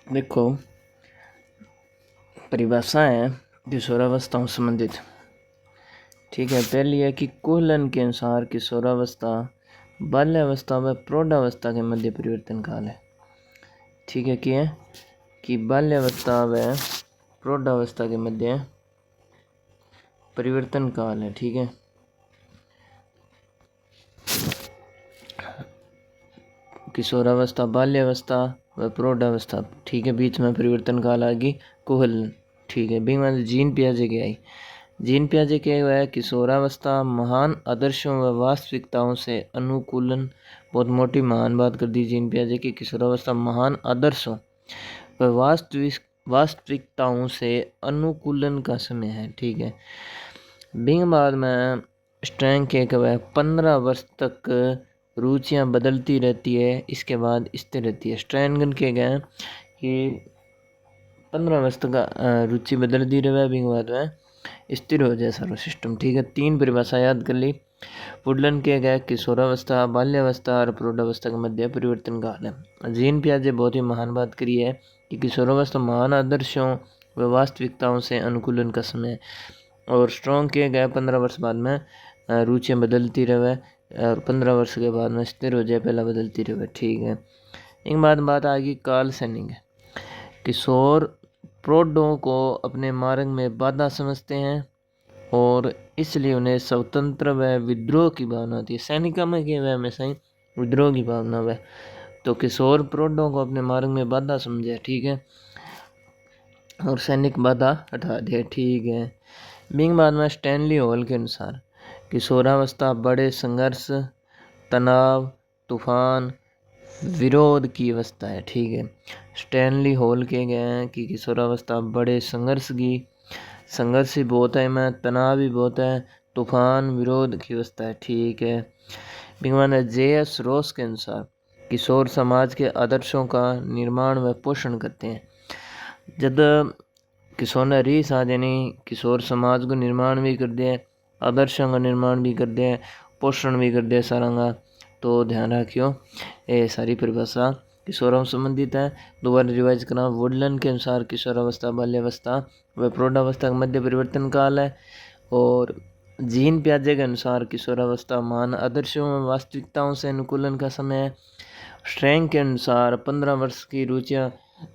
देखो, परिभाषा है किशोरावस्थाओं संबंधित। ठीक है, पहली है कि कोहलन के अनुसार किशोरावस्था बाल्यावस्था व प्रौढ़ावस्था के मध्य परिवर्तन काल है। ठीक है, क्या है कि बाल्यावस्था व प्रौढ़ावस्था के मध्य परिवर्तन काल है। ठीक है, किशोरावस्था बाल्यावस्था व प्रौढ़ावस्था, ठीक है, बीच में परिवर्तन काल आएगी कोहलन। ठीक है, बिंग में जीन पियाजे के आई। जीन पियाजे के हुआ है किशोरावस्था महान आदर्शों व वास्तविकताओं से अनुकूलन। बहुत मोटी महान बात कर दी जीन पियाजे की। किशोरावस्था महान आदर्शों व वास्तविकताओं से अनुकूलन का समय है। ठीक है, बिंग बाद में स्ट्रैंग के है 15 वर्ष तक रुचियाँ बदलती रहती है, इसके बाद स्थिर रहती है। स्ट्रैंगन के गए कि 15 वर्ष तक रुचि बदलती रहे, बिंग बाद में स्थिर हो जाए सारा सिस्टम। ठीक है, 3 परिभाषा याद कर ली। वुडलैंड के गए किशोरावस्था बाल्यावस्था और प्रौढ़ावस्था के मध्य परिवर्तन काल है। जीन पियाजे बहुत ही महान बात करी है कि किशोरावस्था महान आदर्शों व वास्तविकताओं से अनुकूलन का समय। और स्ट्रॉन्ग के गए 15 वर्ष बाद में रुचियाँ बदलती रहे और 15 वर्ष के बाद में स्थिर हो जाए, पहला बदलती रहे। ठीक है, एक बात आ गई काल सैनिक। किशोर प्रौढ़ों को अपने मार्ग में बाधा समझते हैं और इसलिए उन्हें स्वतंत्र व विद्रोह की भावना होती है। सैनिका में क्या है, हमेशा ही विद्रोह की भावना है। तो किशोर प्रौढ़ों को अपने मार्ग में बाधा समझे। ठीक है, और सैनिक बाधा हटा दिया। ठीक है, बिंग बाद में स्टैनली हॉल के अनुसार किशोरावस्था बड़े संघर्ष, तनाव, तूफान, विरोध की अवस्था है। ठीक है, स्टैनली हॉल के गए हैं कि किशोरावस्था बड़े संघर्ष भी बहुत है, में तनाव भी बहुत है, तूफान विरोध की अवस्था है। ठीक है, बिंगमान जे.एस. रोस के अनुसार किशोर समाज के आदर्शों का निर्माण व पोषण करते हैं। जब किशोर ने रीस आ जानी, किशोर समाज को निर्माण भी कर दिया, आदर्शों का निर्माण भी कर दिया, पोषण भी कर दिया सारा का। तो ध्यान रखियो, ये सारी परिभाषा किशोरों संबंधित है। दोबारा रिवाइज करना। वुडलैंड के अनुसार किशोरावस्था बाल्यावस्था व प्रौढ़ावस्था का मध्य परिवर्तन काल है। और जीन पियाजे के अनुसार किशोरावस्था महान आदर्शों व वास्तविकताओं से अनुकूलन का समय है। स्ट्रैंग के अनुसार 15 वर्ष की रुचियाँ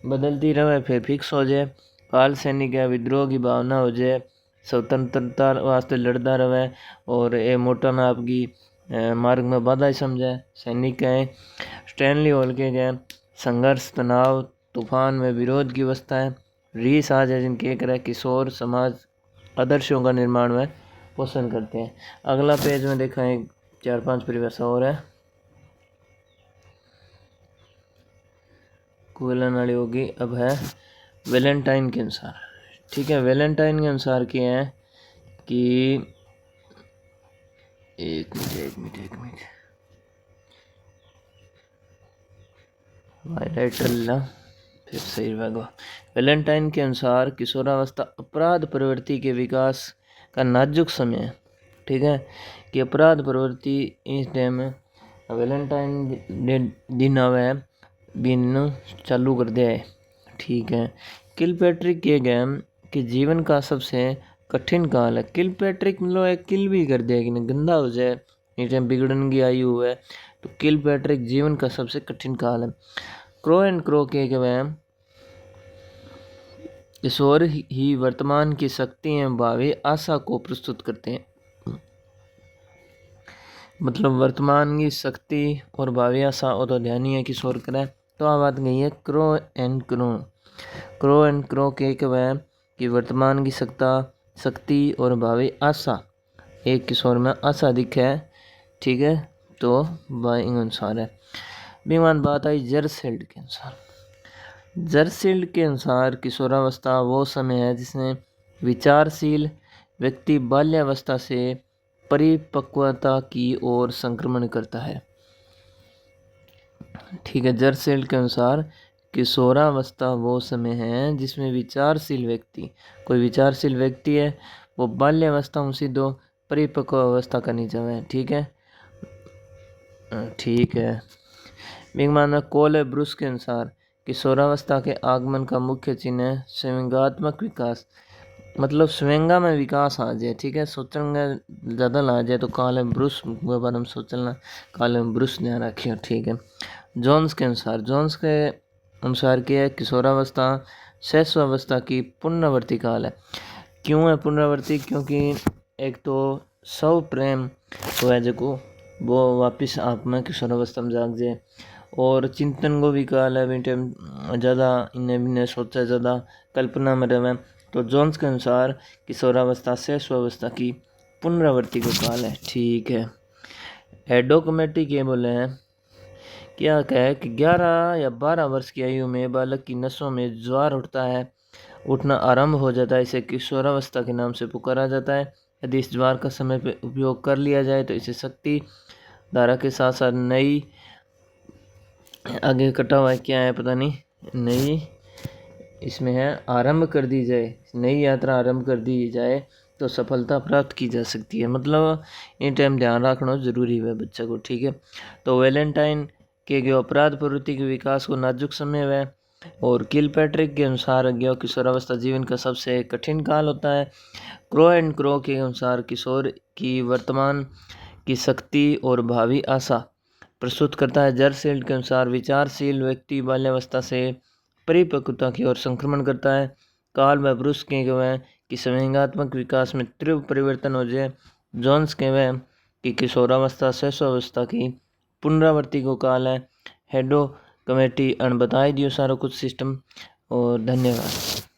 बदलती रहे, फिर फिक्स हो जाए। काल सैनिक है विद्रोह की भावना हो जाए, स्वतंत्रता वास्ते लड़ता रहे और ये मोटा नाप की मार्ग में बाधा ही समझे। सैनिक है स्टैनली हॉल के गए संघर्ष, तनाव, तूफान में विरोध की अवस्था है। रीस आज है जिनके एक किशोर समाज आदर्शों का निर्माण में पोषण करते हैं। अगला पेज में देखा है 4-5 परिभाषा और है, कोलन वाली होगी। अब है वैलेंटाइन के अनुसार। ठीक है, वैलेंटाइन के अनुसार क्या है कि एक मिनट ला फिर सही रहेगा। वैलेंटाइन के अनुसार किशोरावस्था अपराध प्रवृत्ति के विकास का नाजुक समय है। ठीक है, कि अपराध प्रवृत्ति इस टाइम वैलेंटाइन दिन आवे बिन चालू कर दिया है। ठीक है, किलपैट्रिक के गेम कि जीवन का सबसे कठिन काल है। किलपैट्रिक मतलब है किल भी कर दिया कि गंदा हो जाए, इस टाइम बिगड़न की आयु है, तो किलपैट्रिक जीवन का सबसे कठिन काल है। क्रो एंड क्रो के वह किशोर ही वर्तमान की शक्ति एवं भावी आशा को प्रस्तुत करते हैं। मतलब वर्तमान की शक्ति और भावी आशा और तो ध्यान ही है किशोर करें। तो आ बात गई है क्रो एंड क्रो के वह कि वर्तमान की शक्ति और भावी आशा, एक किशोर में आशा दिखे है। ठीक है, तो वह अनुसार है। विमान बात आई जर्सील्ड के अनुसार। जर्सील्ड के अनुसार किशोरावस्था वो समय है जिसमें विचारशील व्यक्ति बाल्यावस्था से परिपक्वता की ओर संक्रमण करता है। ठीक है, जर्सील्ड के अनुसार किशोरावस्था वो समय है जिसमें विचारशील व्यक्ति, कोई विचारशील व्यक्ति है वो बाल्यावस्था सीधो परिपक्व अवस्था करनी चाहिए। ठीक है, ठीक है। बिगमान कोले ब्रूस के अनुसार किशोरावस्था के आगमन का मुख्य चिन्ह है संवेगात्मक विकास, मतलब संवेगा में विकास आ जाए। ठीक है, सोचेंगे ज़्यादा ला जाए तो काले ब्रुश के बारे में सोचना, काले ब्रुश ध्यान रखियो। ठीक है, जोन्स के अनुसार क्या है, किशोरावस्था शैशवावस्था की पुनरावर्ती काल है। क्यों है पुनरावर्ती? क्योंकि एक तो स्व प्रेम हुआ है जो वो वापस आप में किशोरावस्था में जाग जाए, और चिंतन को भी काल है, भी टाइम ज़्यादा इन्हें सोचा, ज़्यादा कल्पना में रहे। तो जोन्स के अनुसार किशोरावस्था शैशवावस्था की पुनरावर्ती को काल है। ठीक है, हेडो कमेटी के बोले हैं क्या कहे कि 11 या 12 वर्ष की आयु में बालक की नसों में ज्वार उठना आरंभ हो जाता है। इसे किशोरावस्था के नाम से पुकारा जाता है। यदि इस ज्वार का समय पे उपयोग कर लिया जाए तो इसे शक्ति धारा के साथ साथ नई, आगे कटा हुआ है क्या है पता नहीं, नई इसमें है आरंभ कर दी जाए, नई यात्रा आरंभ कर दी जाए तो सफलता प्राप्त की जा सकती है। मतलब इन टाइम ध्यान रखना जरूरी है बच्चा को। ठीक है, तो वैलेंटाइन के अपराध प्रवृत्ति के विकास को नाजुक समय है, और किलपैट्रिक के अनुसार किशोरावस्था जीवन का सबसे कठिन काल होता है। क्रो एंड क्रो के अनुसार किशोर की वर्तमान की शक्ति और भावी आशा प्रस्तुत करता है। जर्सील्ड के अनुसार विचारशील व्यक्ति बाल्यावस्था से परिपक्वता की ओर संक्रमण करता है। काल व ब्रूस के कि संवेगात्मक विकास में तीव्र परिवर्तन हो जाए। जोन्स के कि किशोरावस्था शैशवावस्था की पुनरावर्ती को काल है। हेडो कमेटी अण बताई दियो सारा कुछ सिस्टम। और धन्यवाद।